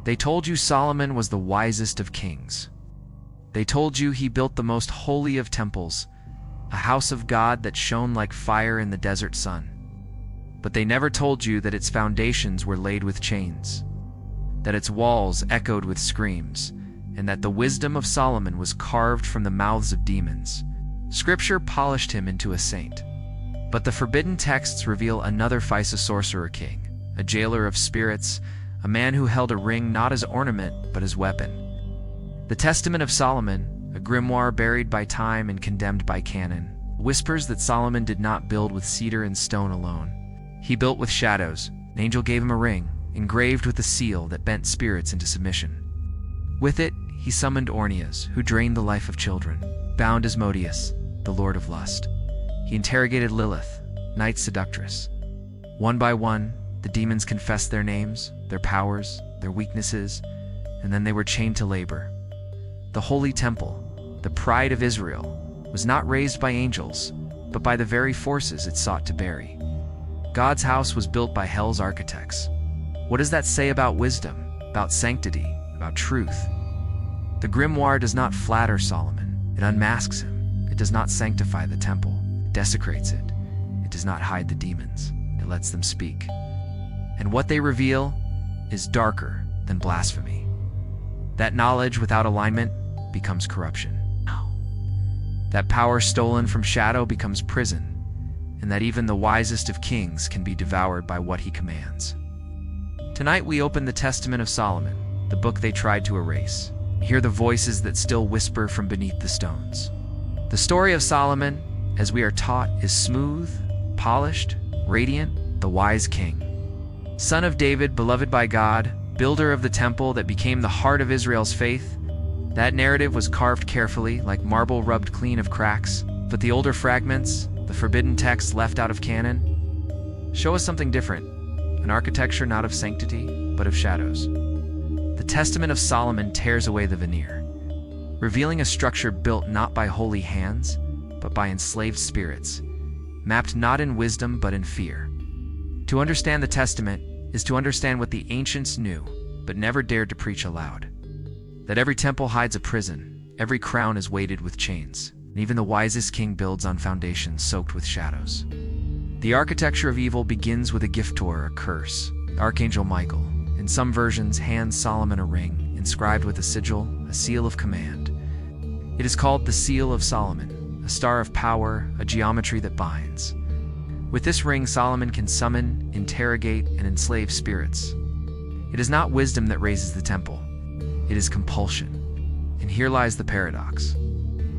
They told you Solomon was the wisest of kings. They told you he built the most holy of temples, a house of God that shone like fire in the desert sun. But they never told you that its foundations were laid with chains, that its walls echoed with screams, and that the wisdom of Solomon was carved from the mouths of demons. Scripture polished him into a saint. But the forbidden texts reveal another sorcerer king, a jailer of spirits, a man who held a ring not as ornament but as weapon. The Testament of Solomon, a grimoire buried by time and condemned by canon, whispers that Solomon did not build with cedar and stone alone. He built with shadows. An angel gave him a ring, engraved with a seal that bent spirits into submission. With it, he summoned Ornias, who drained the life of children, bound Asmodeus, the lord of lust. He interrogated Lilith, night seductress. One by one, the demons confessed their names, their powers, their weaknesses, and then they were chained to labor. The holy temple, the pride of Israel, was not raised by angels, but by the very forces it sought to bury. God's house was built by hell's architects. What does that say about wisdom, about sanctity, about truth? The grimoire does not flatter Solomon. It unmasks him. It does not sanctify the temple. It desecrates it. It does not hide the demons. It lets them speak. And what they reveal is darker than blasphemy. That knowledge without alignment becomes corruption. That power stolen from shadow becomes prison, and that even the wisest of kings can be devoured by what he commands. Tonight we open the Testament of Solomon, the book they tried to erase. Hear the voices that still whisper from beneath the stones. The story of Solomon, as we are taught, is smooth, polished, radiant, the wise king. Son of David, beloved by God, builder of the temple that became the heart of Israel's faith. That narrative was carved carefully, like marble rubbed clean of cracks, but the older fragments, the forbidden texts left out of canon, show us something different, an architecture not of sanctity, but of shadows. The Testament of Solomon tears away the veneer, revealing a structure built not by holy hands, but by enslaved spirits, mapped not in wisdom but in fear. To understand the Testament is to understand what the ancients knew, but never dared to preach aloud. That every temple hides a prison, every crown is weighted with chains, and even the wisest king builds on foundations soaked with shadows. The architecture of evil begins with a gift or a curse. Archangel Michael, in some versions, hands Solomon a ring, inscribed with a sigil, a seal of command. It is called the Seal of Solomon, a star of power, a geometry that binds. With this ring, Solomon can summon, interrogate, and enslave spirits. It is not wisdom that raises the temple. It is compulsion. And here lies the paradox.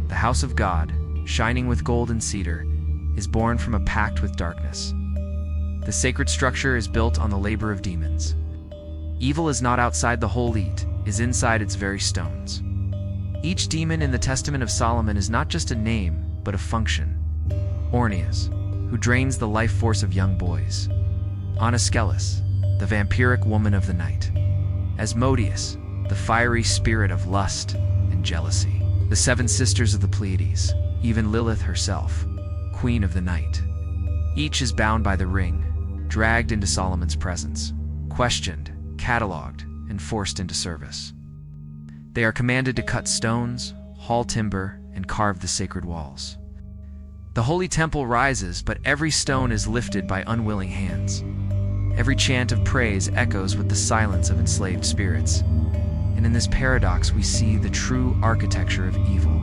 The house of God, shining with gold and cedar, is born from a pact with darkness. The sacred structure is built on the labor of demons. Evil is not outside the holy, it is inside its very stones. Each demon in the Testament of Solomon is not just a name, but a function. Ornias, who drains the life force of young boys. Anaskelis, the vampiric woman of the night. Asmodeus, the fiery spirit of lust and jealousy. The seven sisters of the Pleiades, even Lilith herself, queen of the night. Each is bound by the ring, dragged into Solomon's presence, questioned, catalogued, and forced into service. They are commanded to cut stones, haul timber, and carve the sacred walls. The holy temple rises, but every stone is lifted by unwilling hands. Every chant of praise echoes with the silence of enslaved spirits. And in this paradox we see the true architecture of evil.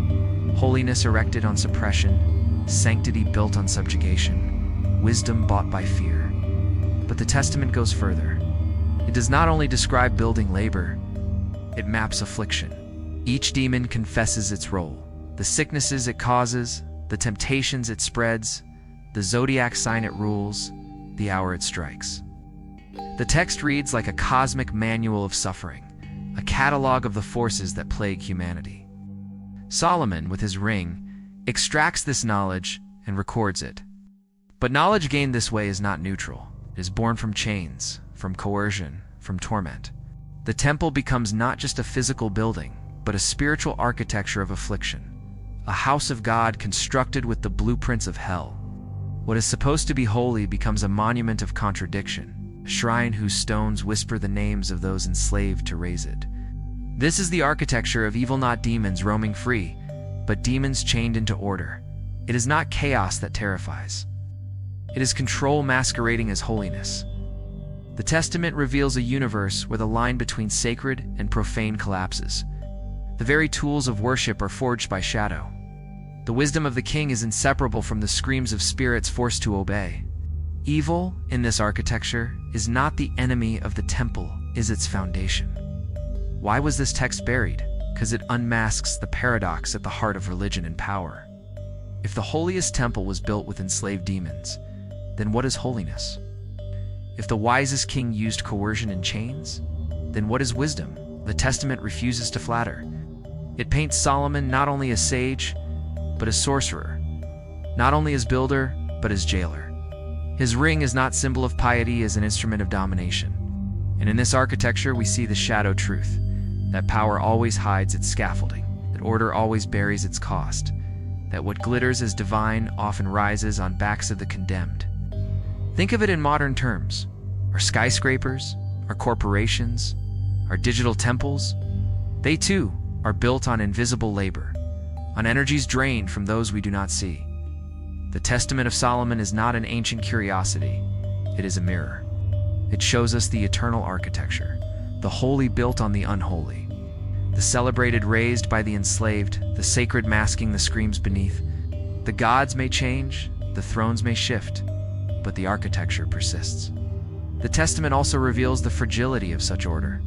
Holiness erected on suppression, sanctity built on subjugation, wisdom bought by fear. But the Testament goes further. It does not only describe building labor, it maps affliction. Each demon confesses its role, the sicknesses it causes, the temptations it spreads, the zodiac sign it rules, the hour it strikes. The text reads like a cosmic manual of suffering, a catalog of the forces that plague humanity. Solomon, with his ring, extracts this knowledge and records it. But knowledge gained this way is not neutral. It is born from chains, from coercion, from torment. The temple becomes not just a physical building, but a spiritual architecture of affliction, a house of God constructed with the blueprints of hell. What is supposed to be holy becomes a monument of contradiction, a shrine whose stones whisper the names of those enslaved to raise it. This is the architecture of evil, not demons roaming free, but demons chained into order. It is not chaos that terrifies. It is control masquerading as holiness. The Testament reveals a universe where the line between sacred and profane collapses. The very tools of worship are forged by shadow. The wisdom of the king is inseparable from the screams of spirits forced to obey. Evil, in this architecture, is not the enemy of the temple, is its foundation. Why was this text buried? Because it unmasks the paradox at the heart of religion and power. If the holiest temple was built with enslaved demons, then what is holiness? If the wisest king used coercion and chains, then what is wisdom? The Testament refuses to flatter. It paints Solomon not only as sage, but as sorcerer, not only as builder, but as jailer. His ring is not symbol of piety, as an instrument of domination. And in this architecture we see the shadow truth, that power always hides its scaffolding, that order always buries its cost, that what glitters as divine often rises on backs of the condemned. Think of it in modern terms. Our skyscrapers, our corporations, our digital temples, they too are built on invisible labor, on energies drained from those we do not see. The Testament of Solomon is not an ancient curiosity, it is a mirror. It shows us the eternal architecture, the holy built on the unholy, the celebrated raised by the enslaved, the sacred masking the screams beneath. The gods may change, the thrones may shift, but the architecture persists. The Testament also reveals the fragility of such order.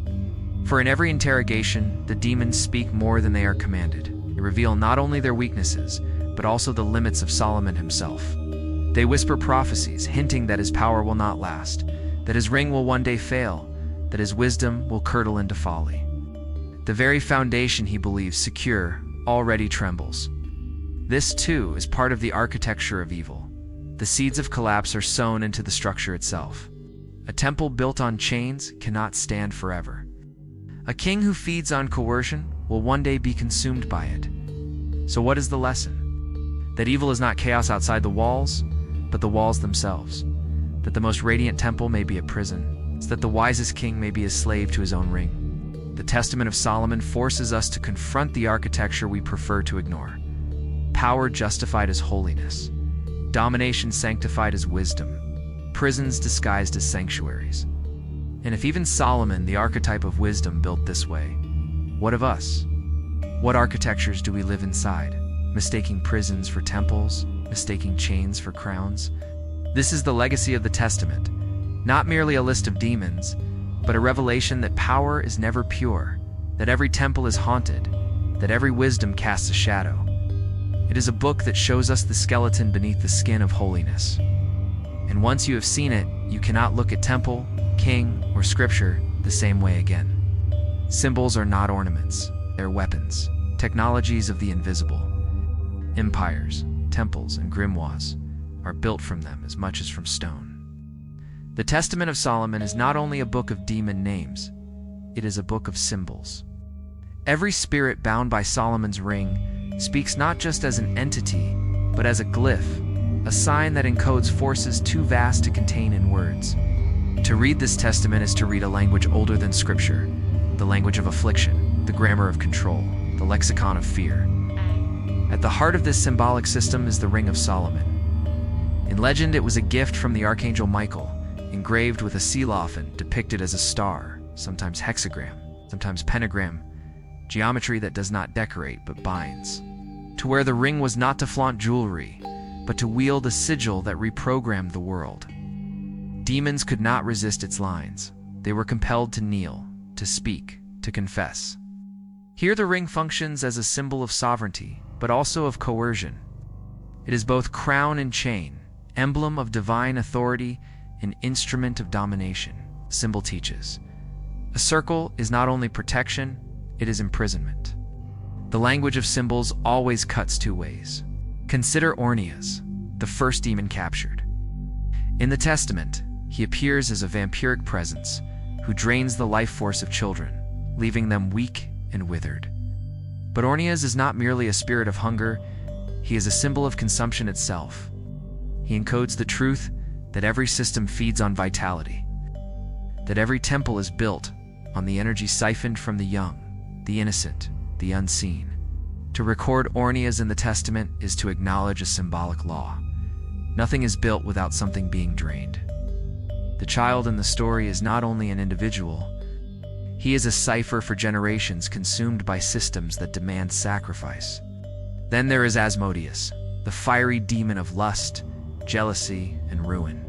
For in every interrogation, the demons speak more than they are commanded. They reveal not only their weaknesses, but also the limits of Solomon himself. They whisper prophecies, hinting that his power will not last, that his ring will one day fail, that his wisdom will curdle into folly. The very foundation he believes secure already trembles. This, too, is part of the architecture of evil. The seeds of collapse are sown into the structure itself. A temple built on chains cannot stand forever. A king who feeds on coercion will one day be consumed by it. So what is the lesson? That evil is not chaos outside the walls, but the walls themselves. That the most radiant temple may be a prison, so that the wisest king may be a slave to his own ring. The Testament of Solomon forces us to confront the architecture we prefer to ignore. Power justified as holiness, domination sanctified as wisdom, prisons disguised as sanctuaries. And if even Solomon, the archetype of wisdom, built this way, what of us? What architectures do we live inside? Mistaking prisons for temples, mistaking chains for crowns. This is the legacy of the Testament, not merely a list of demons, but a revelation that power is never pure, that every temple is haunted, that every wisdom casts a shadow. It is a book that shows us the skeleton beneath the skin of holiness. And once you have seen it, you cannot look at temple, king, or scripture the same way again. Symbols are not ornaments, they're weapons, technologies of the invisible. Empires, temples, and grimoires are built from them as much as from stone. The Testament of Solomon is not only a book of demon names, it is a book of symbols. Every spirit bound by Solomon's ring speaks not just as an entity, but as a glyph, a sign that encodes forces too vast to contain in words. To read this testament is to read a language older than Scripture, the language of affliction, the grammar of control, the lexicon of fear. At the heart of this symbolic system is the Ring of Solomon. In legend, it was a gift from the Archangel Michael, engraved with a selah and depicted as a star, sometimes hexagram, sometimes pentagram, geometry that does not decorate but binds. To wear the ring was not to flaunt jewelry, but to wield a sigil that reprogrammed the world. Demons could not resist its lines. They were compelled to kneel, to speak, to confess. Here the ring functions as a symbol of sovereignty, but also of coercion. It is both crown and chain, emblem of divine authority and instrument of domination. Symbol teaches. A circle is not only protection, it is imprisonment. The language of symbols always cuts two ways. Consider Ornias, the first demon captured. In the Testament, he appears as a vampiric presence who drains the life force of children, leaving them weak and withered. But Ornias is not merely a spirit of hunger, he is a symbol of consumption itself. He encodes the truth that every system feeds on vitality. that every temple is built on the energy siphoned from the young, the innocent, the unseen. To record Ornias in the Testament is to acknowledge a symbolic law. Nothing is built without something being drained. The child in the story is not only an individual, he is a cipher for generations consumed by systems that demand sacrifice. Then there is Asmodeus, the fiery demon of lust, jealousy, and ruin.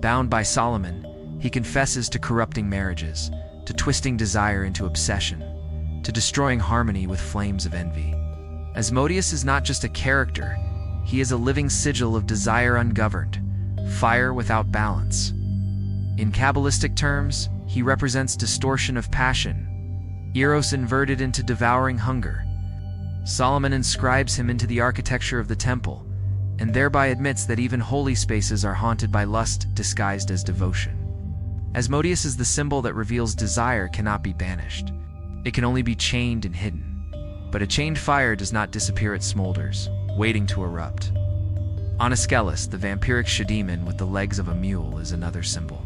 Bound by Solomon, he confesses to corrupting marriages, to twisting desire into obsession, to destroying harmony with flames of envy. Asmodeus is not just a character, he is a living sigil of desire ungoverned, fire without balance. In Kabbalistic terms, he represents distortion of passion, eros inverted into devouring hunger. Solomon inscribes him into the architecture of the temple, and thereby admits that even holy spaces are haunted by lust disguised as devotion. Asmodeus is the symbol that reveals desire cannot be banished. It can only be chained and hidden. But a chained fire does not disappear, it smolders, waiting to erupt. Anaskelis, the vampiric she-demon with the legs of a mule, is another symbol.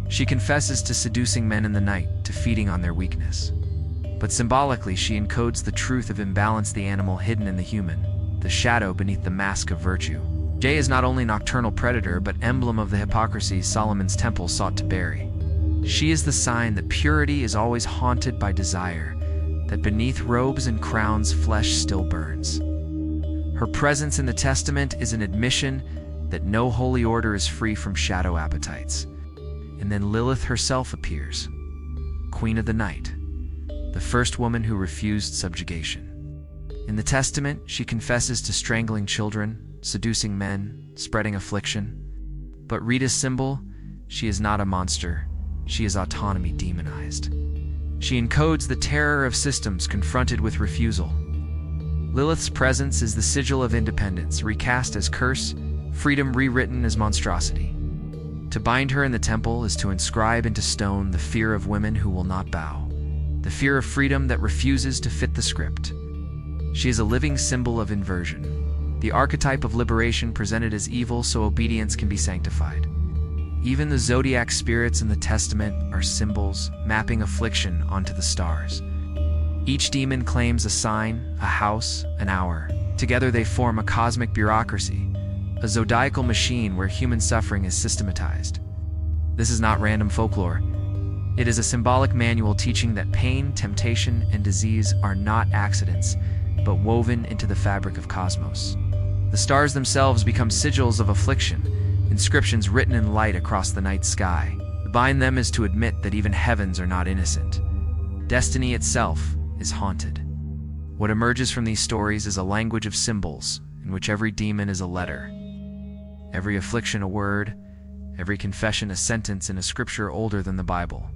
She confesses to seducing men in the night, to feeding on their weakness. But symbolically, she encodes the truth of imbalance, the animal hidden in the human, the shadow beneath the mask of virtue. Jay is not only nocturnal predator, but emblem of the hypocrisy Solomon's temple sought to bury. She is the sign that purity is always haunted by desire, that beneath robes and crowns flesh still burns. Her presence in the Testament is an admission that no holy order is free from shadow appetites. And then Lilith herself appears, Queen of the Night, the first woman who refused subjugation. In the Testament, she confesses to strangling children, seducing men, spreading affliction. But Rita's symbol, she is not a monster, she is autonomy demonized. She encodes the terror of systems confronted with refusal. Lilith's presence is the sigil of independence, recast as curse, freedom rewritten as monstrosity. To bind her in the temple is to inscribe into stone the fear of women who will not bow, the fear of freedom that refuses to fit the script. She is a living symbol of inversion, the archetype of liberation presented as evil so obedience can be sanctified. Even the zodiac spirits in the Testament are symbols, mapping affliction onto the stars. Each demon claims a sign, a house, an hour. Together they form a cosmic bureaucracy, a zodiacal machine where human suffering is systematized. This is not random folklore. It is a symbolic manual teaching that pain, temptation, and disease are not accidents, but woven into the fabric of cosmos. The stars themselves become sigils of affliction, inscriptions written in light across the night sky. To bind them is to admit that even heavens are not innocent. Destiny itself is haunted. What emerges from these stories is a language of symbols, in which every demon is a letter, every affliction a word, every confession a sentence in a scripture older than the Bible.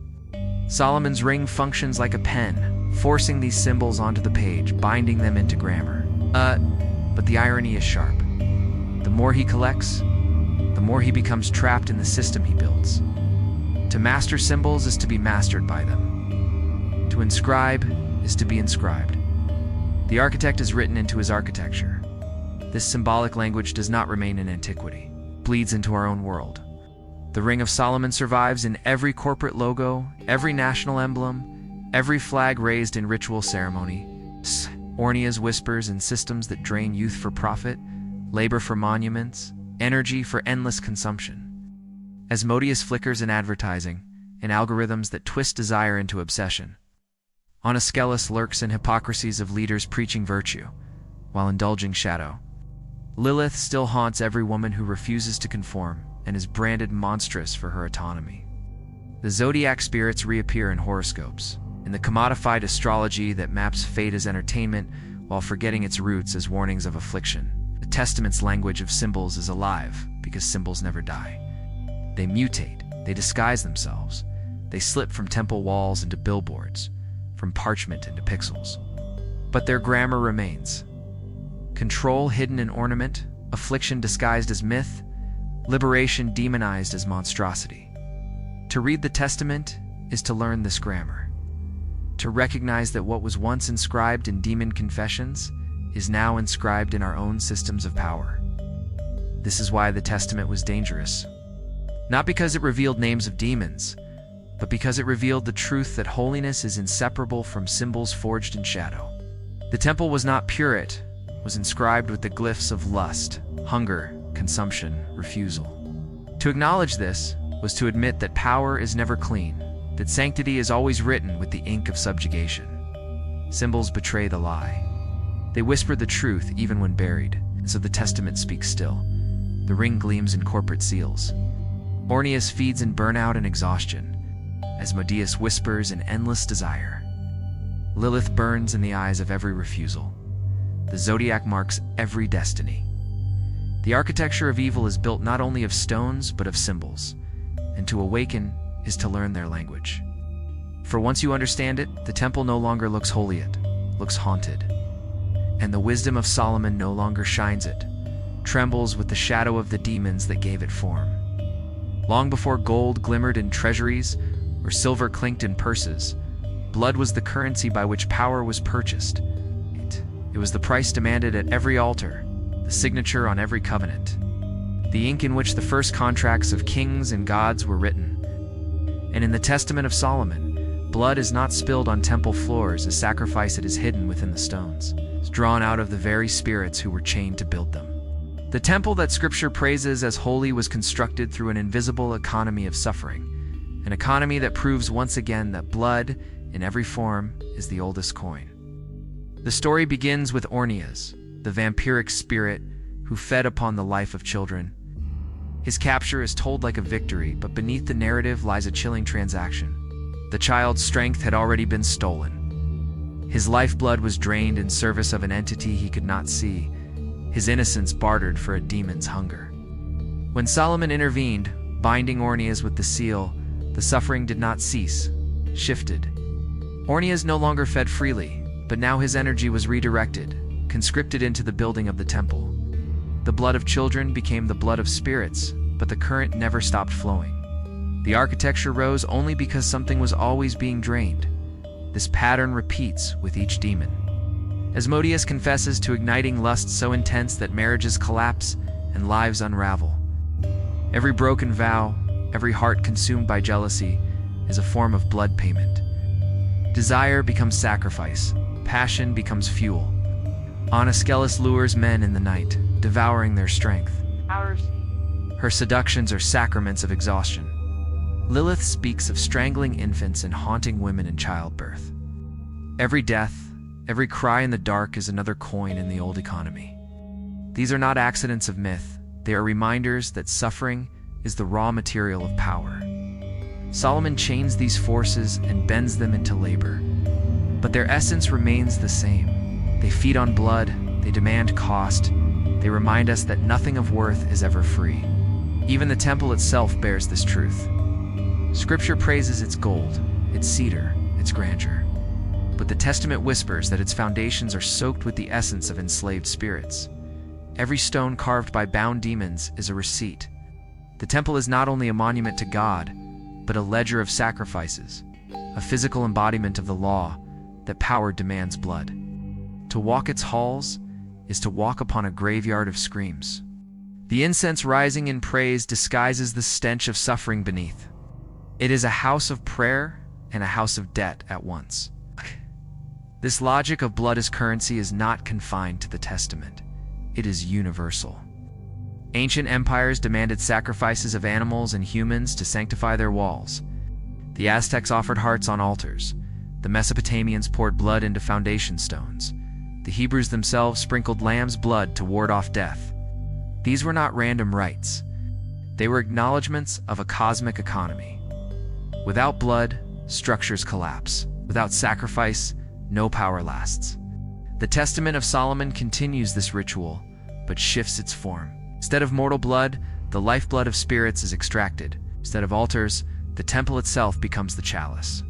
Solomon's ring functions like a pen, forcing these symbols onto the page, binding them into grammar. But the irony is sharp. The more he collects, the more he becomes trapped in the system he builds. To master symbols is to be mastered by them. To inscribe is to be inscribed. The architect is written into his architecture. This symbolic language does not remain in antiquity, it bleeds into our own world. The Ring of Solomon survives in every corporate logo, every national emblem, every flag raised in ritual ceremony. Ornias whispers in systems that drain youth for profit, labor for monuments, energy for endless consumption. Asmodeus flickers in advertising, in algorithms that twist desire into obsession. Anaskelis lurks in hypocrisies of leaders preaching virtue, while indulging shadow. Lilith still haunts every woman who refuses to conform and is branded monstrous for her autonomy. The zodiac spirits reappear in horoscopes, in the commodified astrology that maps fate as entertainment while forgetting its roots as warnings of affliction. The Testament's language of symbols is alive because symbols never die. They mutate, they disguise themselves, they slip from temple walls into billboards, from parchment into pixels. But their grammar remains. Control hidden in ornament, affliction disguised as myth, liberation demonized as monstrosity. To read the Testament is to learn this grammar. To recognize that what was once inscribed in demon confessions is now inscribed in our own systems of power. This is why the Testament was dangerous. Not because it revealed names of demons, but because it revealed the truth that holiness is inseparable from symbols forged in shadow. The temple was not pure, it was inscribed with the glyphs of lust, hunger, consumption, refusal. To acknowledge this was to admit that power is never clean, that sanctity is always written with the ink of subjugation. Symbols betray the lie. They whisper the truth even when buried, and so the testament speaks still. The ring gleams in corporate seals. Orneus feeds in burnout and exhaustion. Asmodeus whispers in endless desire. Lilith burns in the eyes of every refusal. The zodiac marks every destiny. The architecture of evil is built not only of stones, but of symbols, and to awaken is to learn their language. For once you understand it, the temple no longer looks holy, it looks haunted. And the wisdom of Solomon no longer shines, it trembles with the shadow of the demons that gave it form. Long before gold glimmered in treasuries or silver clinked in purses, blood was the currency by which power was purchased. It was the price demanded at every altar, the signature on every covenant, the ink in which the first contracts of kings and gods were written. And in the Testament of Solomon, blood is not spilled on temple floors as sacrifice, it is hidden within the stones. It's drawn out of the very spirits who were chained to build them. The temple that Scripture praises as holy was constructed through an invisible economy of suffering, an economy that proves once again that blood, in every form, is the oldest coin. The story begins with Orneus, the vampiric spirit who fed upon the life of children. His capture is told like a victory, but beneath the narrative lies a chilling transaction. The child's strength had already been stolen. His lifeblood was drained in service of an entity he could not see, his innocence bartered for a demon's hunger. When Solomon intervened, binding Orneus with the seal, the suffering did not cease, shifted. Orneus no longer fed freely, but now his energy was redirected, conscripted into the building of the temple. The blood of children became the blood of spirits, but the current never stopped flowing. The architecture rose only because something was always being drained. This pattern repeats with each demon. Asmodeus confesses to igniting lust so intense that marriages collapse and lives unravel. Every broken vow, every heart consumed by jealousy, is a form of blood payment. Desire becomes sacrifice, passion becomes fuel. Oniskelus lures men in the night, devouring their strength. Her seductions are sacraments of exhaustion. Lilith speaks of strangling infants and haunting women in childbirth. Every death, every cry in the dark is another coin in the old economy. These are not accidents of myth, they are reminders that suffering is the raw material of power. Solomon chains these forces and bends them into labor, but their essence remains the same. They feed on blood, they demand cost, they remind us that nothing of worth is ever free. Even the temple itself bears this truth. Scripture praises its gold, its cedar, its grandeur. But the Testament whispers that its foundations are soaked with the essence of enslaved spirits. Every stone carved by bound demons is a receipt. The temple is not only a monument to God, but a ledger of sacrifices, a physical embodiment of the law that power demands blood. To walk its halls is to walk upon a graveyard of screams. The incense rising in praise disguises the stench of suffering beneath. It is a house of prayer and a house of debt at once. This logic of blood as currency is not confined to the Testament. It is universal. Ancient empires demanded sacrifices of animals and humans to sanctify their walls. The Aztecs offered hearts on altars. The Mesopotamians poured blood into foundation stones. The Hebrews themselves sprinkled lamb's blood to ward off death. These were not random rites. They were acknowledgments of a cosmic economy. Without blood, structures collapse. Without sacrifice, no power lasts. The Testament of Solomon continues this ritual, but shifts its form. Instead of mortal blood, the lifeblood of spirits is extracted. Instead of altars, the temple itself becomes the chalice.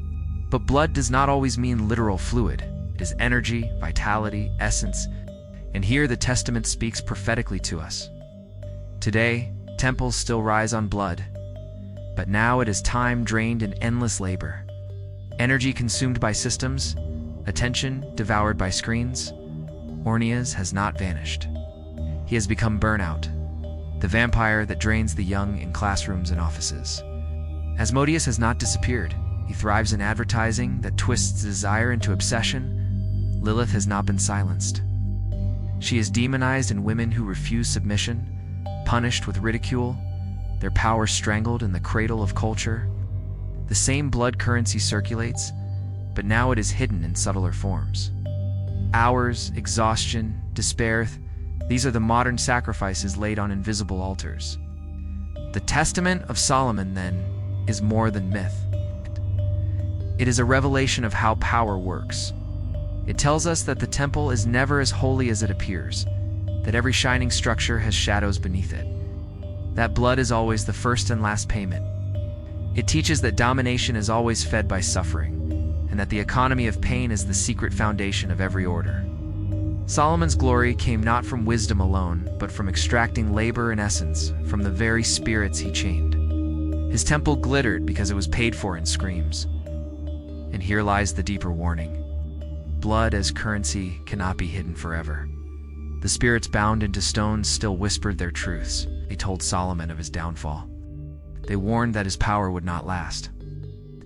But blood does not always mean literal fluid. It is energy, vitality, essence, and here the Testament speaks prophetically to us. Today, temples still rise on blood, but now it is time drained in endless labor. Energy consumed by systems, attention devoured by screens. Orneus has not vanished. He has become burnout, the vampire that drains the young in classrooms and offices. Asmodeus has not disappeared. He thrives in advertising that twists desire into obsession. Lilith has not been silenced. She is demonized in women who refuse submission, punished with ridicule, their power strangled in the cradle of culture. The same blood currency circulates, but now it is hidden in subtler forms. Hours, exhaustion, despair, these are the modern sacrifices laid on invisible altars. The Testament of Solomon, then, is more than myth. It is a revelation of how power works. It tells us that the temple is never as holy as it appears, that every shining structure has shadows beneath it, that blood is always the first and last payment. It teaches that domination is always fed by suffering, and that the economy of pain is the secret foundation of every order. Solomon's glory came not from wisdom alone, but from extracting labor and essence from the very spirits he chained. His temple glittered because it was paid for in screams. And here lies the deeper warning. Blood as currency cannot be hidden forever. The spirits bound into stones still whispered their truths. They told Solomon of his downfall. They warned that his power would not last.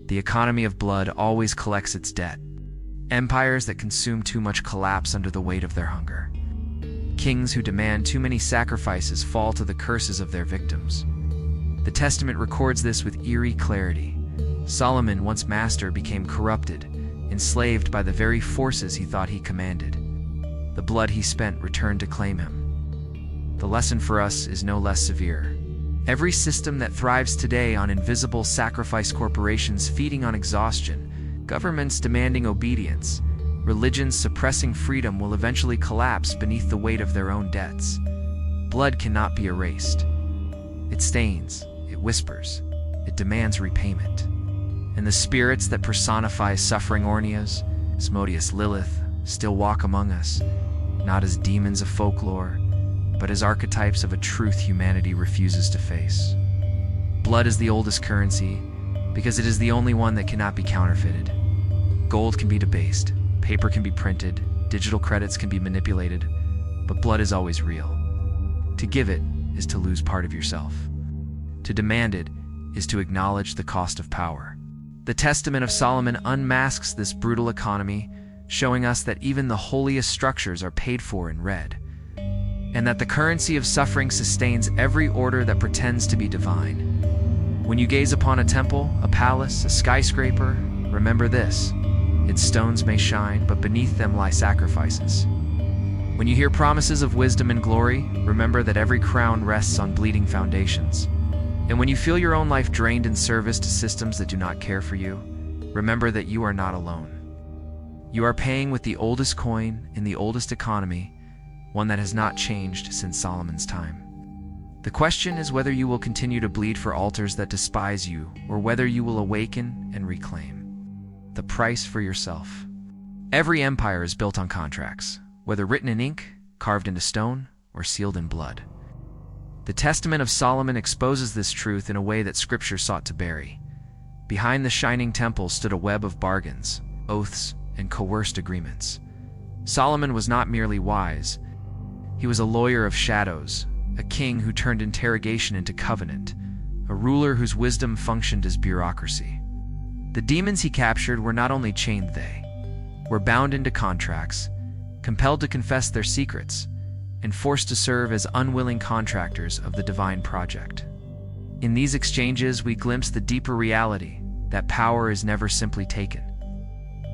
The economy of blood always collects its debt. Empires that consume too much collapse under the weight of their hunger. Kings who demand too many sacrifices fall to the curses of their victims. The Testament records this with eerie clarity. Solomon, once master, became corrupted, enslaved by the very forces he thought he commanded. The blood he spent returned to claim him. The lesson for us is no less severe. Every system that thrives today on invisible sacrifice, corporations feeding on exhaustion, governments demanding obedience, religions suppressing freedom, will eventually collapse beneath the weight of their own debts. Blood cannot be erased. It stains, it whispers, it demands repayment. And the spirits that personify suffering, Ornias, Asmodeus, Lilith, still walk among us, not as demons of folklore, but as archetypes of a truth humanity refuses to face. Blood is the oldest currency, because it is the only one that cannot be counterfeited. Gold can be debased, paper can be printed, digital credits can be manipulated, but blood is always real. To give it is to lose part of yourself. To demand it is to acknowledge the cost of power. The Testament of Solomon unmasks this brutal economy, showing us that even the holiest structures are paid for in red, and that the currency of suffering sustains every order that pretends to be divine. When you gaze upon a temple, a palace, a skyscraper, remember this: its stones may shine, but beneath them lie sacrifices. When you hear promises of wisdom and glory, remember that every crown rests on bleeding foundations. And when you feel your own life drained in service to systems that do not care for you, remember that you are not alone. You are paying with the oldest coin in the oldest economy, one that has not changed since Solomon's time. The question is whether you will continue to bleed for altars that despise you, or whether you will awaken and reclaim the price for yourself. Every empire is built on contracts, whether written in ink, carved into stone, or sealed in blood. The Testament of Solomon exposes this truth in a way that Scripture sought to bury. Behind the shining temple stood a web of bargains, oaths, and coerced agreements. Solomon was not merely wise. He was a lawyer of shadows, a king who turned interrogation into covenant, a ruler whose wisdom functioned as bureaucracy. The demons he captured were not only chained, they were bound into contracts, compelled to confess their secrets, and forced to serve as unwilling contractors of the divine project. In these exchanges, we glimpse the deeper reality that power is never simply taken.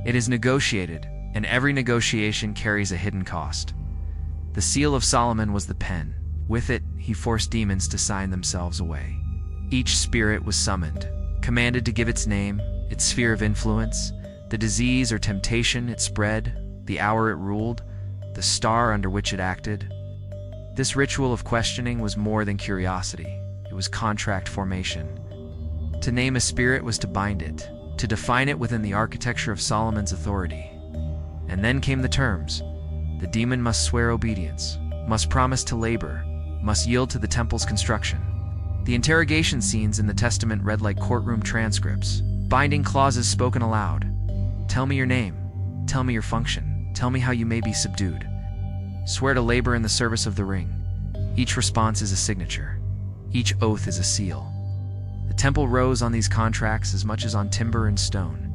It is negotiated, and every negotiation carries a hidden cost. The seal of Solomon was the pen. With it, he forced demons to sign themselves away. Each spirit was summoned, commanded to give its name, its sphere of influence, the disease or temptation it spread, the hour it ruled, the star under which it acted. This ritual of questioning was more than curiosity. It was contract formation. To name a spirit was to bind it, to define it within the architecture of Solomon's authority. And then came the terms. The demon must swear obedience, must promise to labor, must yield to the temple's construction. The interrogation scenes in the Testament read like courtroom transcripts, binding clauses spoken aloud. Tell me your name. Tell me your function. Tell me how you may be subdued. Swear to labor in the service of the ring. Each response is a signature. Each oath is a seal. The temple rose on these contracts as much as on timber and stone.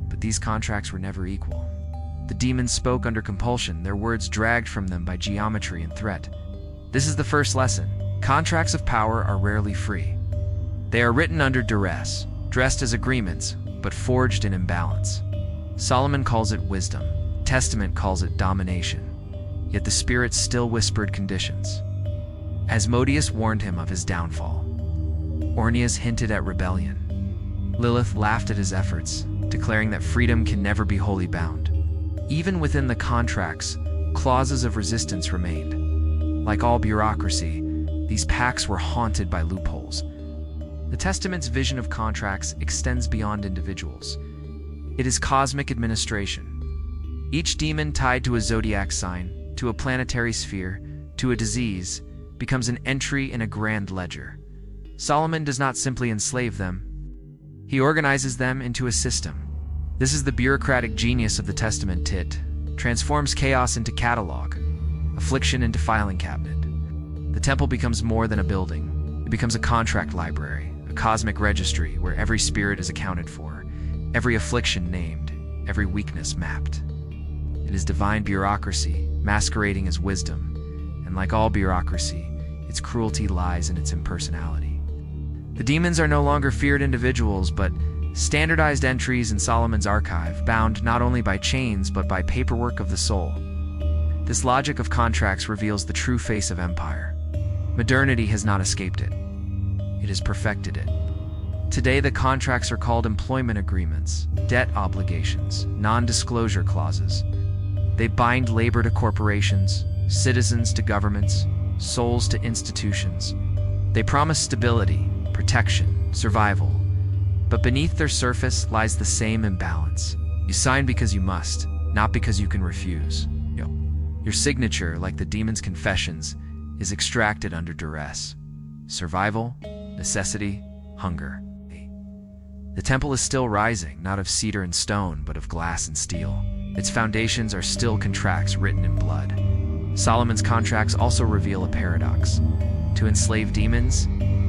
But these contracts were never equal. The demons spoke under compulsion, their words dragged from them by geometry and threat. This is the first lesson. Contracts of power are rarely free. They are written under duress, dressed as agreements, but forged in imbalance. Solomon calls it wisdom. Testament calls it domination. Yet the spirits still whispered conditions. Asmodeus warned him of his downfall. Orneas hinted at rebellion. Lilith laughed at his efforts, declaring that freedom can never be wholly bound. Even within the contracts, clauses of resistance remained. Like all bureaucracy, these pacts were haunted by loopholes. The Testament's vision of contracts extends beyond individuals. It is cosmic administration. Each demon tied to a zodiac sign, to a planetary sphere, to a disease, becomes an entry in a grand ledger. Solomon does not simply enslave them. He organizes them into a system. This is the bureaucratic genius of the Testament. It transforms chaos into catalog, affliction into filing cabinet. The temple becomes more than a building. It becomes a contract library, a cosmic registry where every spirit is accounted for, every affliction named, every weakness mapped. It is divine bureaucracy, masquerading as wisdom, and like all bureaucracy, its cruelty lies in its impersonality. The demons are no longer feared individuals, but standardized entries in Solomon's archive, bound not only by chains but by paperwork of the soul. This logic of contracts reveals the true face of empire. Modernity has not escaped it. It has perfected it. Today, the contracts are called employment agreements, debt obligations, non-disclosure clauses. They bind labor to corporations, citizens to governments, souls to institutions. They promise stability, protection, survival. But beneath their surface lies the same imbalance. You sign because you must, not because you can refuse. Your signature, like the demon's confessions, is extracted under duress. Survival, necessity, hunger. The temple is still rising, not of cedar and stone, but of glass and steel. Its foundations are still contracts written in blood. Solomon's contracts also reveal a paradox. To enslave demons,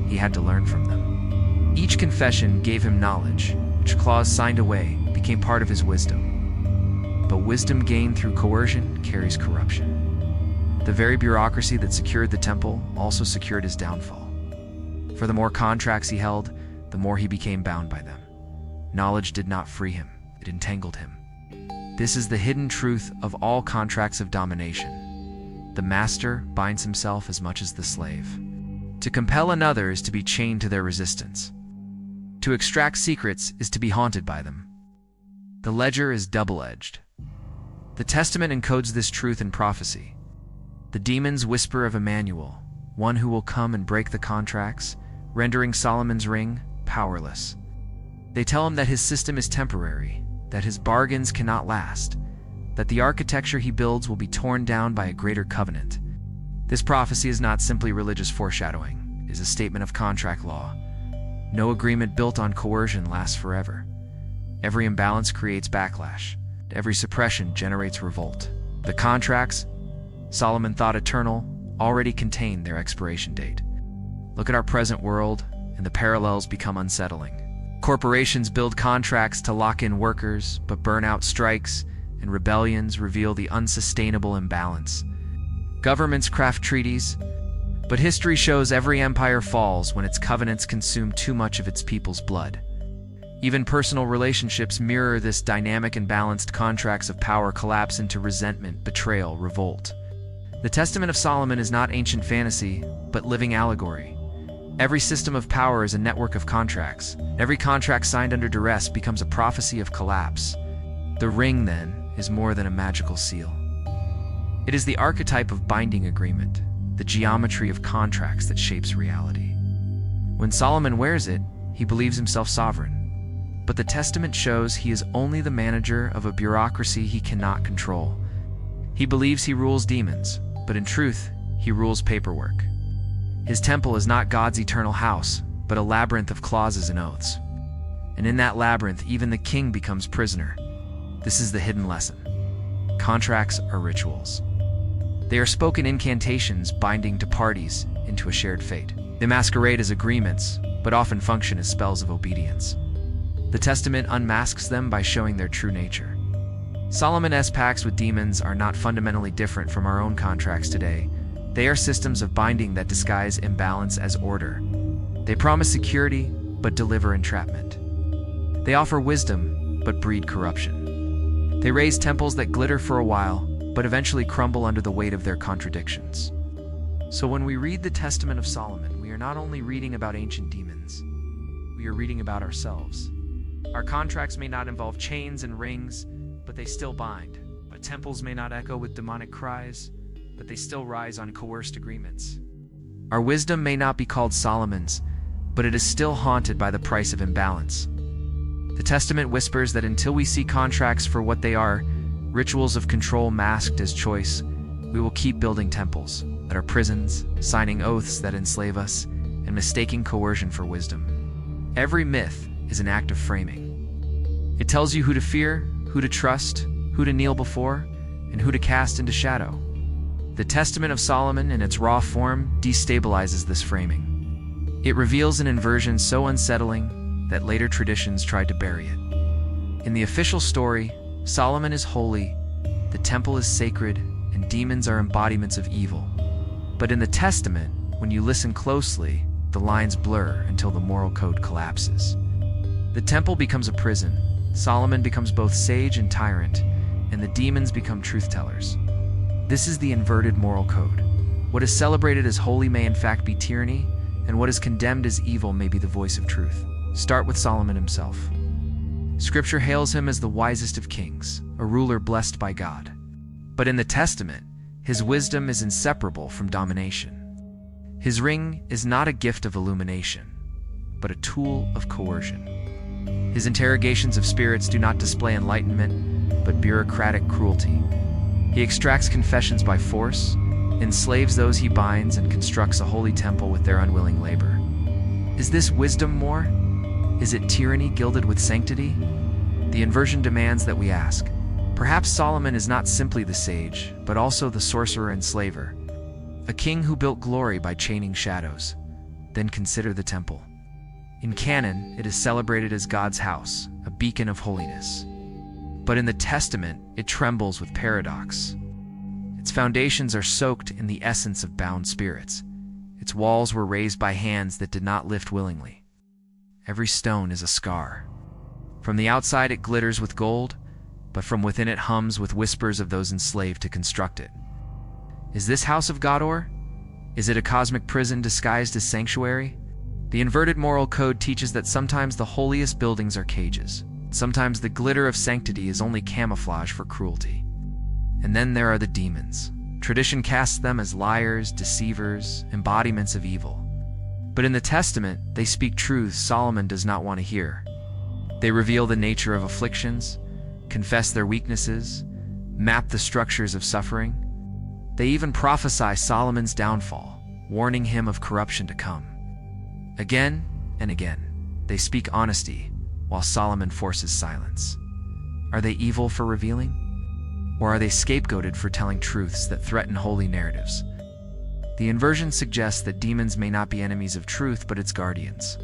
he had to learn from them. Each confession gave him knowledge, which clause signed away became part of his wisdom. But wisdom gained through coercion carries corruption. The very bureaucracy that secured the temple also secured his downfall. For the more contracts he held, the more he became bound by them. Knowledge did not free him, it entangled him. This is the hidden truth of all contracts of domination. The master binds himself as much as the slave. To compel another is to be chained to their resistance. To extract secrets is to be haunted by them. The ledger is double-edged. The Testament encodes this truth in prophecy. The demons whisper of Emmanuel, one who will come and break the contracts, rendering Solomon's ring powerless. They tell him that his system is temporary, that his bargains cannot last, that the architecture he builds will be torn down by a greater covenant. This prophecy is not simply religious foreshadowing, it is a statement of contract law. No agreement built on coercion lasts forever. Every imbalance creates backlash. Every suppression generates revolt. The contracts, Solomon thought eternal, already contain their expiration date. Look at our present world, and the parallels become unsettling. Corporations build contracts to lock in workers, but burnout strikes and rebellions reveal the unsustainable imbalance. Governments craft treaties, but history shows every empire falls when its covenants consume too much of its people's blood. Even personal relationships mirror this dynamic and balanced. Contracts of power collapse into resentment, betrayal, revolt. The Testament of Solomon is not ancient fantasy, but living allegory. Every system of power is a network of contracts. Every contract signed under duress becomes a prophecy of collapse. The ring, then, is more than a magical seal. It is the archetype of binding agreement, the geometry of contracts that shapes reality. When Solomon wears it, he believes himself sovereign. But the Testament shows he is only the manager of a bureaucracy he cannot control. He believes he rules demons, but in truth, he rules paperwork. His temple is not God's eternal house, but a labyrinth of clauses and oaths. And in that labyrinth, even the king becomes prisoner. This is the hidden lesson. Contracts are rituals. They are spoken incantations binding to parties into a shared fate. They masquerade as agreements, but often function as spells of obedience. The Testament unmasks them by showing their true nature. Solomon's pacts with demons are not fundamentally different from our own contracts today. They are systems of binding that disguise imbalance as order. They promise security, but deliver entrapment. They offer wisdom, but breed corruption. They raise temples that glitter for a while, but eventually crumble under the weight of their contradictions. So when we read the Testament of Solomon, we are not only reading about ancient demons, we are reading about ourselves. Our contracts may not involve chains and rings, but they still bind. Our temples may not echo with demonic cries, but they still rise on coerced agreements. Our wisdom may not be called Solomon's, but it is still haunted by the price of imbalance. The Testament whispers that until we see contracts for what they are, rituals of control masked as choice, we will keep building temples that are prisons, signing oaths that enslave us, and mistaking coercion for wisdom. Every myth is an act of framing. It tells you who to fear, who to trust, who to kneel before, and who to cast into shadow. The Testament of Solomon, in its raw form, destabilizes this framing. It reveals an inversion so unsettling that later traditions tried to bury it. In the official story, Solomon is holy, the temple is sacred, and demons are embodiments of evil. But in the Testament, when you listen closely, the lines blur until the moral code collapses. The temple becomes a prison, Solomon becomes both sage and tyrant, and the demons become truth-tellers. This is the inverted moral code. What is celebrated as holy may in fact be tyranny, and what is condemned as evil may be the voice of truth. Start with Solomon himself. Scripture hails him as the wisest of kings, a ruler blessed by God. But in the Testament, his wisdom is inseparable from domination. His ring is not a gift of illumination, but a tool of coercion. His interrogations of spirits do not display enlightenment, but bureaucratic cruelty. He extracts confessions by force, enslaves those he binds, and constructs a holy temple with their unwilling labor. Is this wisdom more? Is it tyranny gilded with sanctity? The inversion demands that we ask. Perhaps Solomon is not simply the sage, but also the sorcerer and slaver, a king who built glory by chaining shadows. Then consider the temple. In canon, it is celebrated as God's house, a beacon of holiness. But in the Testament, it trembles with paradox. Its foundations are soaked in the essence of bound spirits. Its walls were raised by hands that did not lift willingly. Every stone is a scar. From the outside it glitters with gold, but from within it hums with whispers of those enslaved to construct it. Is this house of God, or is it a cosmic prison disguised as sanctuary? The inverted moral code teaches that sometimes the holiest buildings are cages. Sometimes the glitter of sanctity is only camouflage for cruelty. And then there are the demons. Tradition casts them as liars, deceivers, embodiments of evil. But in the Testament, they speak truths Solomon does not want to hear. They reveal the nature of afflictions, confess their weaknesses, map the structures of suffering. They even prophesy Solomon's downfall, warning him of corruption to come. Again and again, they speak honesty, while Solomon forces silence. Are they evil for revealing? Or are they scapegoated for telling truths that threaten holy narratives? The inversion suggests that demons may not be enemies of truth, but its guardians.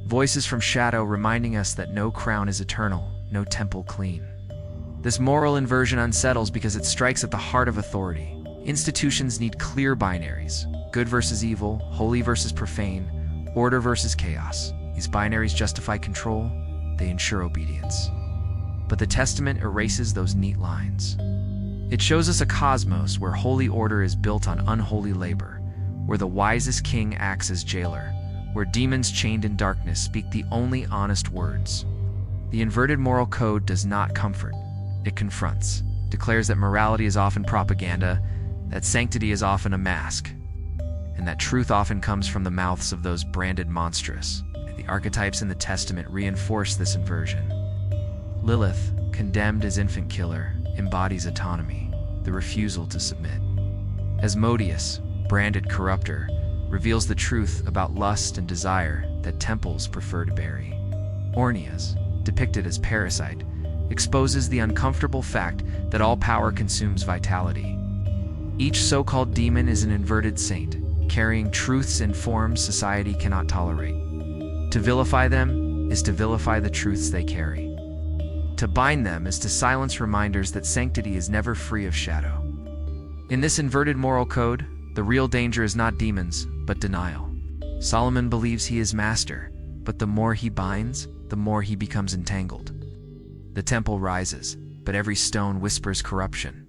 Voices from shadow reminding us that no crown is eternal, no temple clean. This moral inversion unsettles because it strikes at the heart of authority. Institutions need clear binaries: good versus evil, holy versus profane, order versus chaos. These binaries justify control, they ensure obedience. But the Testament erases those neat lines. It shows us a cosmos where holy order is built on unholy labor, where the wisest king acts as jailer, where demons chained in darkness speak the only honest words. The inverted moral code does not comfort, it confronts, declares that morality is often propaganda, that sanctity is often a mask, and that truth often comes from the mouths of those branded monstrous. The archetypes in the Testament reinforce this inversion. Lilith, condemned as infant killer, embodies autonomy, the refusal to submit. Asmodeus, branded corrupter, reveals the truth about lust and desire that temples prefer to bury. Ornias, depicted as parasite, exposes the uncomfortable fact that all power consumes vitality. Each so-called demon is an inverted saint, carrying truths in forms society cannot tolerate. To vilify them is to vilify the truths they carry. To bind them is to silence reminders that sanctity is never free of shadow. In this inverted moral code, the real danger is not demons, but denial. Solomon believes he is master, but the more he binds, the more he becomes entangled. The temple rises, but every stone whispers corruption.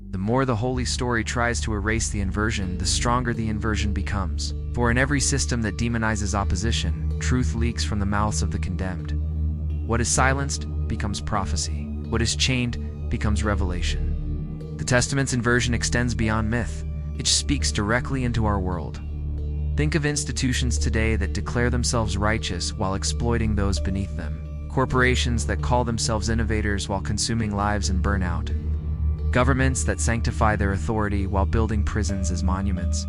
The more the holy story tries to erase the inversion, the stronger the inversion becomes. For in every system that demonizes opposition, truth leaks from the mouths of the condemned. What is silenced becomes prophecy. What is chained becomes revelation. The Testament's inversion extends beyond myth. It speaks directly into our world. Think of institutions today that declare themselves righteous while exploiting those beneath them. Corporations that call themselves innovators while consuming lives and burnout. Governments that sanctify their authority while building prisons as monuments.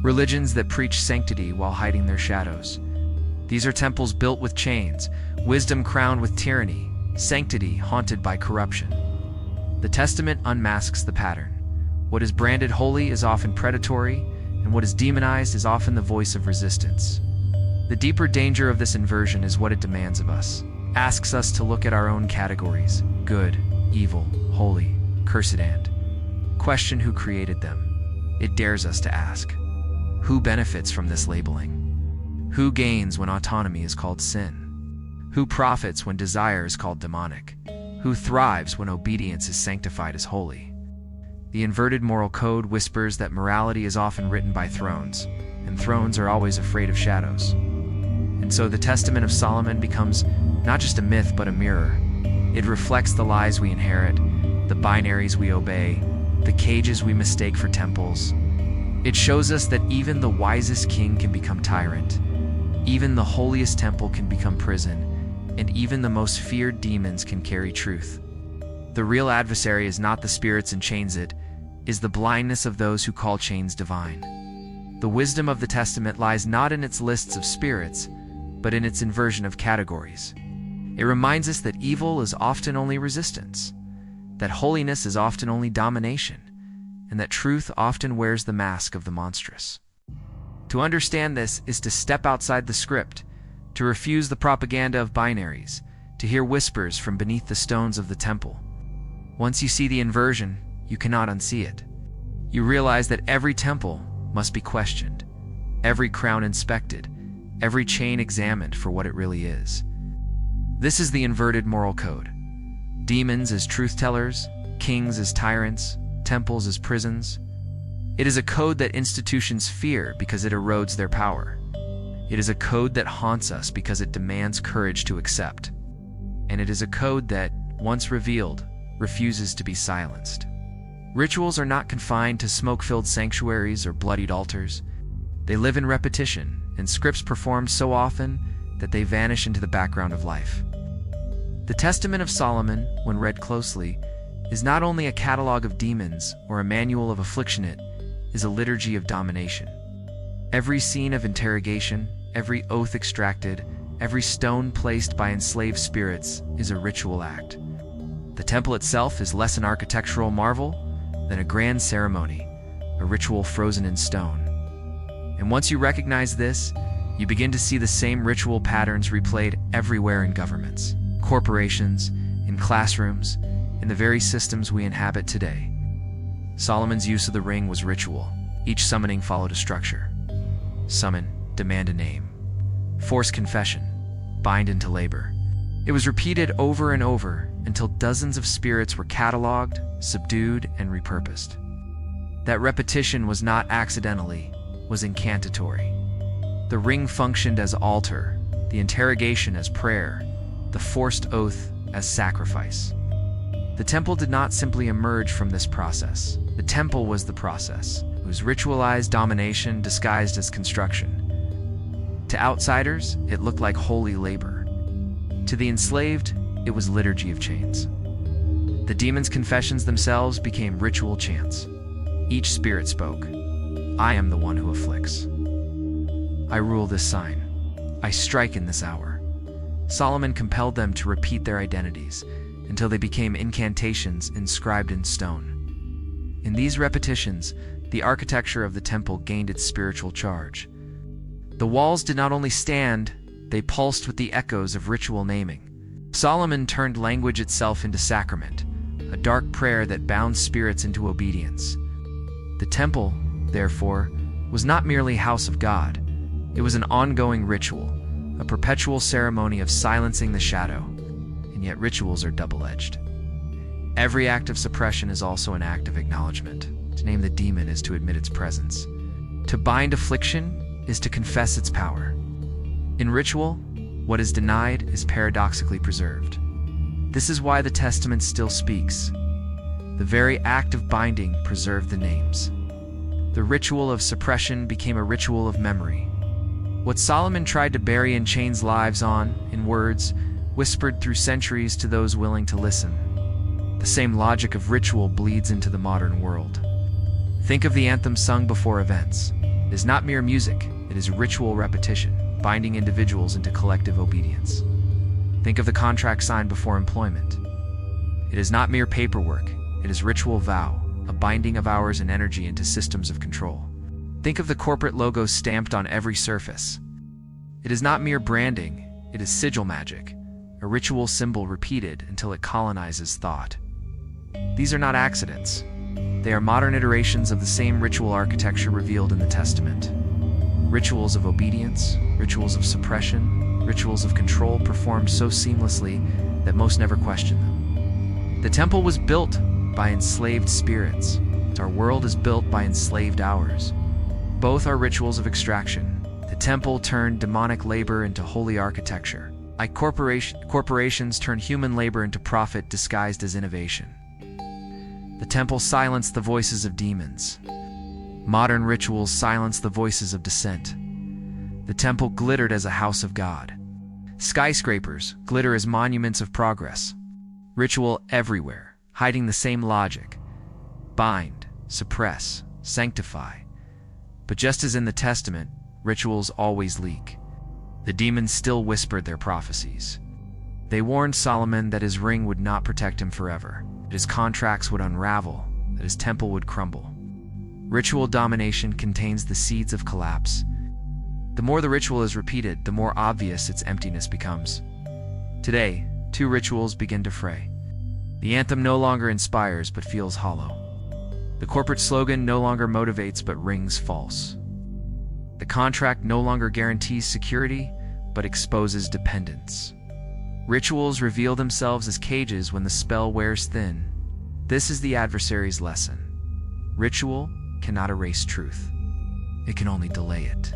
Religions that preach sanctity while hiding their shadows. These are temples built with chains, wisdom crowned with tyranny, sanctity haunted by corruption. The Testament unmasks the pattern. What is branded holy is often predatory, and what is demonized is often the voice of resistance. The deeper danger of this inversion is what it demands of us. Asks us to look at our own categories: good, evil, holy, cursed, and question who created them. It dares us to ask, who benefits from this labeling? Who gains when autonomy is called sin? Who profits when desire is called demonic? Who thrives when obedience is sanctified as holy? The inverted moral code whispers that morality is often written by thrones, and thrones are always afraid of shadows. And so the Testament of Solomon becomes not just a myth but a mirror. It reflects the lies we inherit, the binaries we obey, the cages we mistake for temples. It shows us that even the wisest king can become tyrant, even the holiest temple can become prison, and even the most feared demons can carry truth. The real adversary is not the spirits and chains, it is the blindness of those who call chains divine. The wisdom of the Testament lies not in its lists of spirits, but in its inversion of categories. It reminds us that evil is often only resistance, that holiness is often only domination, and that truth often wears the mask of the monstrous. To understand this is to step outside the script, to refuse the propaganda of binaries, to hear whispers from beneath the stones of the temple. Once you see the inversion, you cannot unsee it. You realize that every temple must be questioned, every crown inspected, every chain examined for what it really is. This is the inverted moral code. Demons as truth-tellers, kings as tyrants, temples as prisons. It is a code that institutions fear because it erodes their power. It is a code that haunts us because it demands courage to accept. And it is a code that, once revealed, refuses to be silenced. Rituals are not confined to smoke-filled sanctuaries or bloodied altars. They live in repetition, and scripts performed so often that they vanish into the background of life. The Testament of Solomon, when read closely, is not only a catalog of demons or a manual of affliction, it is a liturgy of domination. Every scene of interrogation, every oath extracted, every stone placed by enslaved spirits is a ritual act. The temple itself is less an architectural marvel than a grand ceremony, a ritual frozen in stone. And once you recognize this, you begin to see the same ritual patterns replayed everywhere in governments, corporations, in classrooms, in the very systems we inhabit today. Solomon's use of the ring was ritual. Each summoning followed a structure. Summon, demand a name. Force confession, bind into labor. It was repeated over and over until dozens of spirits were cataloged, subdued, and repurposed. That repetition was not accidentally, was incantatory. The ring functioned as altar, the interrogation as prayer, the forced oath as sacrifice. The temple did not simply emerge from this process. The temple was the process. It was ritualized domination disguised as construction. To outsiders, it looked like holy labor. To the enslaved, it was liturgy of chains. The demons' confessions themselves became ritual chants. Each spirit spoke, "I am the one who afflicts. I rule this sign. I strike in this hour." Solomon compelled them to repeat their identities until they became incantations inscribed in stone. In these repetitions, the architecture of the temple gained its spiritual charge. The walls did not only stand, They pulsed with the echoes of ritual naming. Solomon turned language itself into sacrament, a dark prayer that bound spirits into obedience. The temple, therefore, was not merely a house of God. It was an ongoing ritual, a perpetual ceremony of silencing the shadow. And yet rituals are double-edged. Every act of suppression is also an act of acknowledgement. To name the demon is to admit its presence. To bind affliction is to confess its power. In ritual, what is denied is paradoxically preserved. This is why the Testament still speaks. The very act of binding preserved the names. The ritual of suppression became a ritual of memory. What Solomon tried to bury in chains lives on, in words, whispered through centuries to those willing to listen. The same logic of ritual bleeds into the modern world. Think of the anthem sung before events. It is not mere music, it is ritual repetition, binding individuals into collective obedience. Think of the contract signed before employment. It is not mere paperwork, it is ritual vow, a binding of hours and energy into systems of control. Think of the corporate logo stamped on every surface. It is not mere branding, it is sigil magic, a ritual symbol repeated until it colonizes thought. These are not accidents. They are modern iterations of the same ritual architecture revealed in the Testament. Rituals of obedience, rituals of suppression, rituals of control performed so seamlessly that most never question them. The temple was built by enslaved spirits. Our world is built by enslaved hours. Both are rituals of extraction. The temple turned demonic labor into holy architecture. Like corporations turn human labor into profit disguised as innovation. The temple silenced the voices of demons. Modern rituals silence the voices of dissent. The temple glittered as a house of God. Skyscrapers glitter as monuments of progress. Ritual everywhere, hiding the same logic. Bind, suppress, sanctify. But just as in the Testament, rituals always leak. The demons still whispered their prophecies. They warned Solomon that his ring would not protect him forever, that his contracts would unravel, that his temple would crumble. Ritual domination contains the seeds of collapse. The more the ritual is repeated, the more obvious its emptiness becomes. Today, two rituals begin to fray. The anthem no longer inspires but feels hollow. The corporate slogan no longer motivates but rings false. The contract no longer guarantees security but exposes dependence. Rituals reveal themselves as cages when the spell wears thin. This is the adversary's lesson. Ritual cannot erase truth. It can only delay it.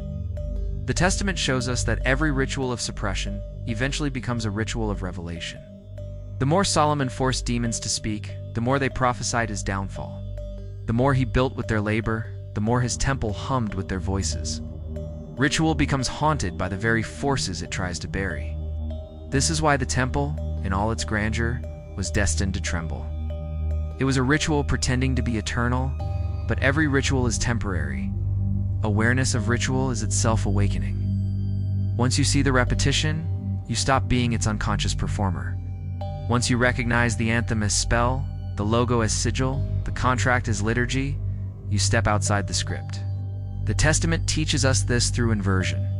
The Testament shows us that every ritual of suppression eventually becomes a ritual of revelation. The more Solomon forced demons to speak, the more they prophesied his downfall. The more he built with their labor, the more his temple hummed with their voices. Ritual becomes haunted by the very forces it tries to bury. This is why the temple, in all its grandeur, was destined to tremble. It was a ritual pretending to be eternal, but every ritual is temporary. Awareness of ritual is itself awakening. Once you see the repetition, you stop being its unconscious performer. Once you recognize the anthem as spell, the logo as sigil, the contract as liturgy, you step outside the script. The Testament teaches us this through inversion.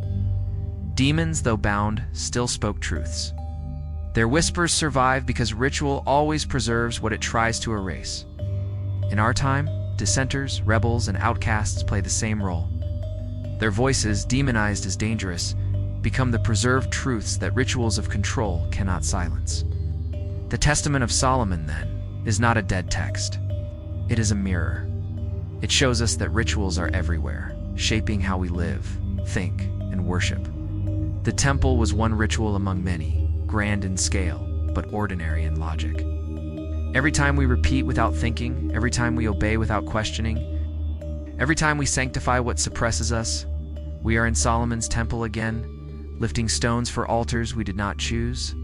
Demons, though bound, still spoke truths. Their whispers survive because ritual always preserves what it tries to erase. In our time, dissenters, rebels, and outcasts play the same role. Their voices, demonized as dangerous, become the preserved truths that rituals of control cannot silence. The Testament of Solomon, then, is not a dead text. It is a mirror. It shows us that rituals are everywhere, shaping how we live, think, and worship. The temple was one ritual among many, grand in scale, but ordinary in logic. Every time we repeat without thinking, every time we obey without questioning, every time we sanctify what suppresses us, we are in Solomon's temple again, lifting stones for altars we did not choose.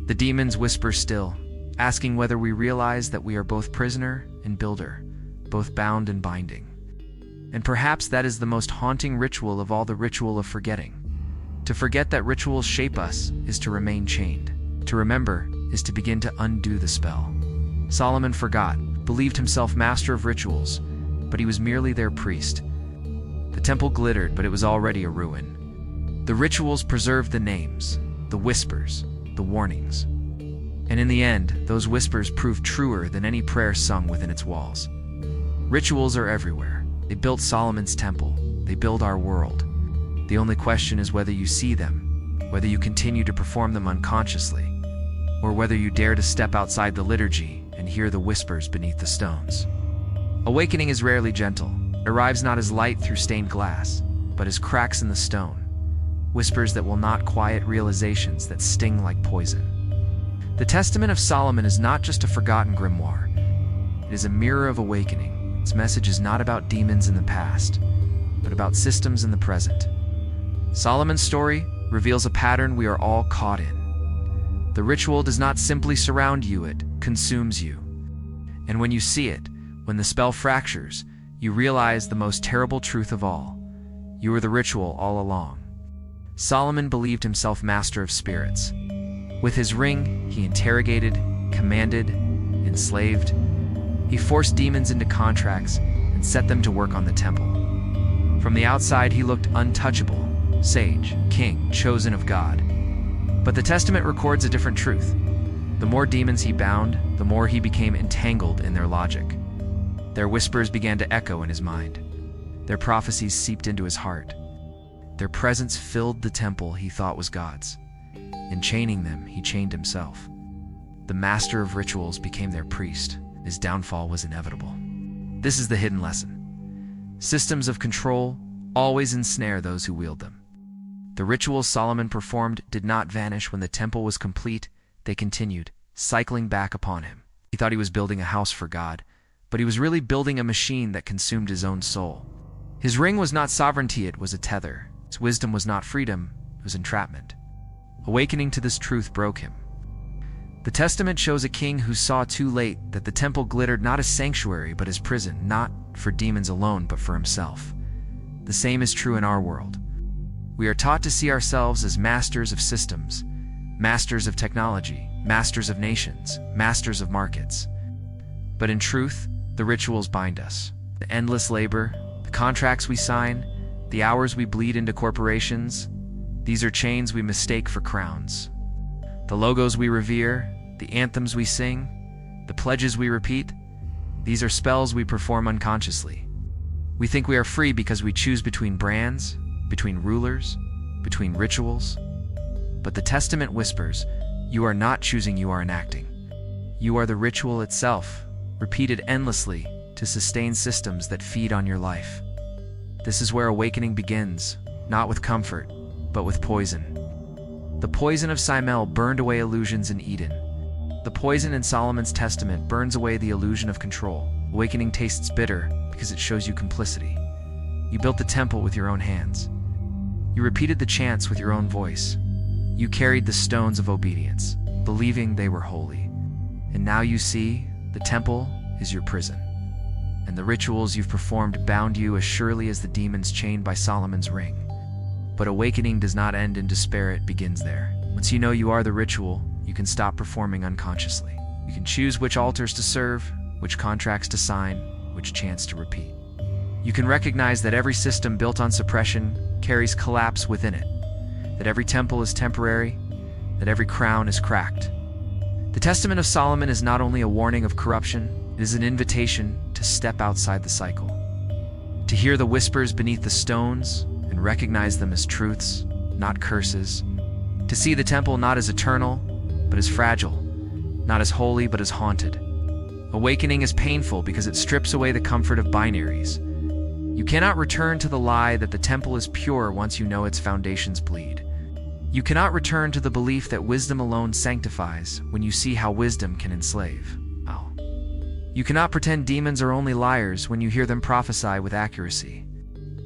The demons whisper still, asking whether we realize that we are both prisoner and builder, both bound and binding. And perhaps that is the most haunting ritual of all, the ritual of forgetting. To forget that rituals shape us is to remain chained. To remember is to begin to undo the spell. Solomon forgot, believed himself master of rituals, but he was merely their priest. The temple glittered, but it was already a ruin. The rituals preserved the names, the whispers, the warnings. And in the end, those whispers proved truer than any prayer sung within its walls. Rituals are everywhere. They built Solomon's temple. They build our world. The only question is whether you see them, whether you continue to perform them unconsciously, or whether you dare to step outside the liturgy and hear the whispers beneath the stones. Awakening is rarely gentle. It arrives not as light through stained glass, but as cracks in the stone. Whispers that will not quiet realizations that sting like poison. The Testament of Solomon is not just a forgotten grimoire. It is a mirror of awakening. Its message is not about demons in the past, but about systems in the present. Solomon's story reveals a pattern we are all caught in. The ritual does not simply surround you, it consumes you. And when you see it, when the spell fractures, you realize the most terrible truth of all. You were the ritual all along. Solomon believed himself master of spirits. With his ring, he interrogated, commanded, enslaved. He forced demons into contracts and set them to work on the temple. From the outside, he looked untouchable, sage, king, chosen of God. But the Testament records a different truth. The more demons he bound, the more he became entangled in their logic. Their whispers began to echo in his mind. Their prophecies seeped into his heart. Their presence filled the temple he thought was God's. In chaining them, he chained himself. The master of rituals became their priest. His downfall was inevitable. This is the hidden lesson. Systems of control always ensnare those who wield them. The rituals Solomon performed did not vanish when the temple was complete. They continued, cycling back upon him. He thought he was building a house for God, but he was really building a machine that consumed his own soul. His ring was not sovereignty, it was a tether. His wisdom was not freedom, it was entrapment. Awakening to this truth broke him. The Testament shows a king who saw too late that the temple glittered not as sanctuary but as prison, not for demons alone but for himself. The same is true in our world. We are taught to see ourselves as masters of systems, masters of technology, masters of nations, masters of markets. But in truth, the rituals bind us. The endless labor, the contracts we sign, the hours we bleed into corporations, these are chains we mistake for crowns. The logos we revere, the anthems we sing, the pledges we repeat, these are spells we perform unconsciously. We think we are free because we choose between brands, between rulers, between rituals. But the Testament whispers, you are not choosing, you are enacting. You are the ritual itself, repeated endlessly to sustain systems that feed on your life. This is where awakening begins, not with comfort, but with poison. The poison of Simel burned away illusions in Eden. The poison in Solomon's Testament burns away the illusion of control. Awakening tastes bitter because it shows you complicity. You built the temple with your own hands. You repeated the chants with your own voice. You carried the stones of obedience, believing they were holy. And now you see, the temple is your prison. And the rituals you've performed bound you as surely as the demons chained by Solomon's ring. But awakening does not end in despair, it begins there. Once you know you are the ritual, you can stop performing unconsciously. You can choose which altars to serve, which contracts to sign, which chants to repeat. You can recognize that every system built on suppression carries collapse within it, that every temple is temporary, that every crown is cracked. The Testament of Solomon is not only a warning of corruption, it is an invitation to step outside the cycle, to hear the whispers beneath the stones and recognize them as truths, not curses, to see the temple not as eternal, but as fragile, not as holy, but as haunted. Awakening is painful because it strips away the comfort of binaries. You cannot return to the lie that the temple is pure once you know its foundations bleed. You cannot return to the belief that wisdom alone sanctifies when you see how wisdom can enslave. You cannot pretend demons are only liars when you hear them prophesy with accuracy.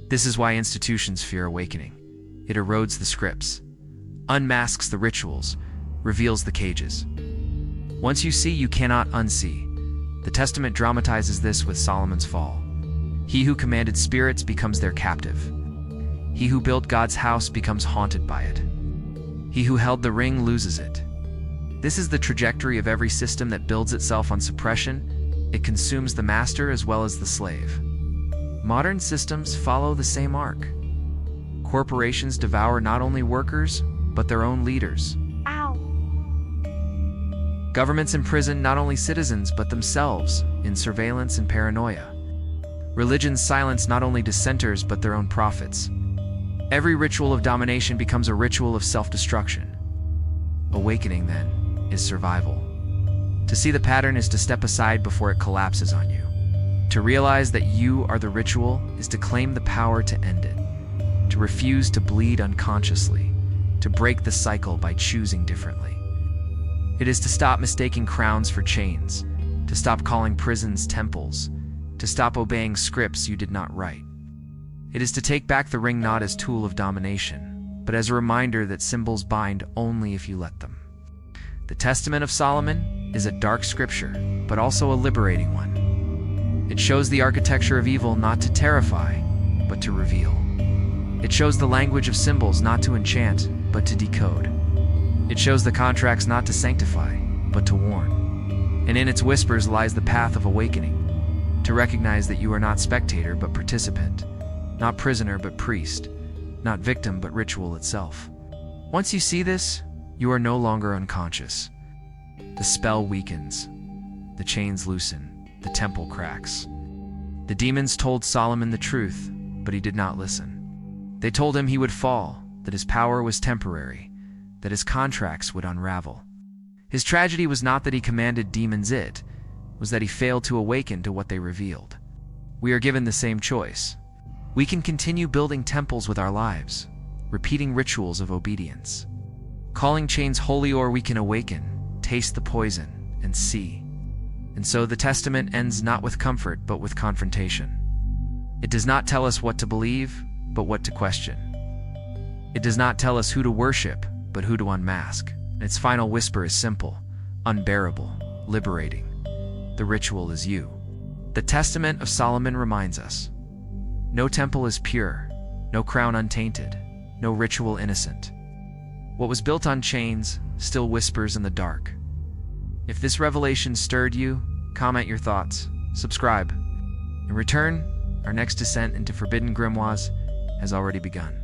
This is why institutions fear awakening. It erodes the scripts, unmasks the rituals, reveals the cages. Once you see, you cannot unsee. The Testament dramatizes this with Solomon's fall. He who commanded spirits becomes their captive. He who built God's house becomes haunted by it. He who held the ring loses it. This is the trajectory of every system that builds itself on suppression. It consumes the master as well as the slave. Modern systems follow the same arc. corporations devour not only workers, but their own leaders. Ow. Governments imprison not only citizens, but themselves in surveillance and paranoia. Religions silence not only dissenters, but their own prophets. Every ritual of domination becomes a ritual of self-destruction. Awakening, then, is survival. To see the pattern is to step aside before it collapses on you. To realize that you are the ritual is to claim the power to end it. To refuse to bleed unconsciously. To break the cycle by choosing differently. It is to stop mistaking crowns for chains. To stop calling prisons temples. To stop obeying scripts you did not write. It is to take back the ring not as tool of domination, but as a reminder that symbols bind only if you let them. The Testament of Solomon is a dark scripture, but also a liberating one. It shows the architecture of evil not to terrify, but to reveal. It shows the language of symbols not to enchant, but to decode. It shows the contracts not to sanctify, but to warn. And in its whispers lies the path of awakening, to recognize that you are not spectator, but participant. Not prisoner, but priest. Not victim, but ritual itself. Once you see this, you are no longer unconscious. The spell weakens. The chains loosen. The temple cracks. The demons told Solomon the truth, but he did not listen. They told him he would fall, that his power was temporary, that his contracts would unravel. His tragedy was not that he commanded demons, it was that he failed to awaken to what they revealed. We are given the same choice. We can continue building temples with our lives, repeating rituals of obedience, calling chains holy, or we can awaken, taste the poison, and see. And so the Testament ends not with comfort, but with confrontation. It does not tell us what to believe, but what to question. It does not tell us who to worship, but who to unmask. Its final whisper is simple, unbearable, liberating. The ritual is you. The Testament of Solomon reminds us, no temple is pure, no crown untainted, no ritual innocent. What was built on chains still whispers in the dark. If this revelation stirred you, comment your thoughts, subscribe. In return, our next descent into forbidden grimoires has already begun.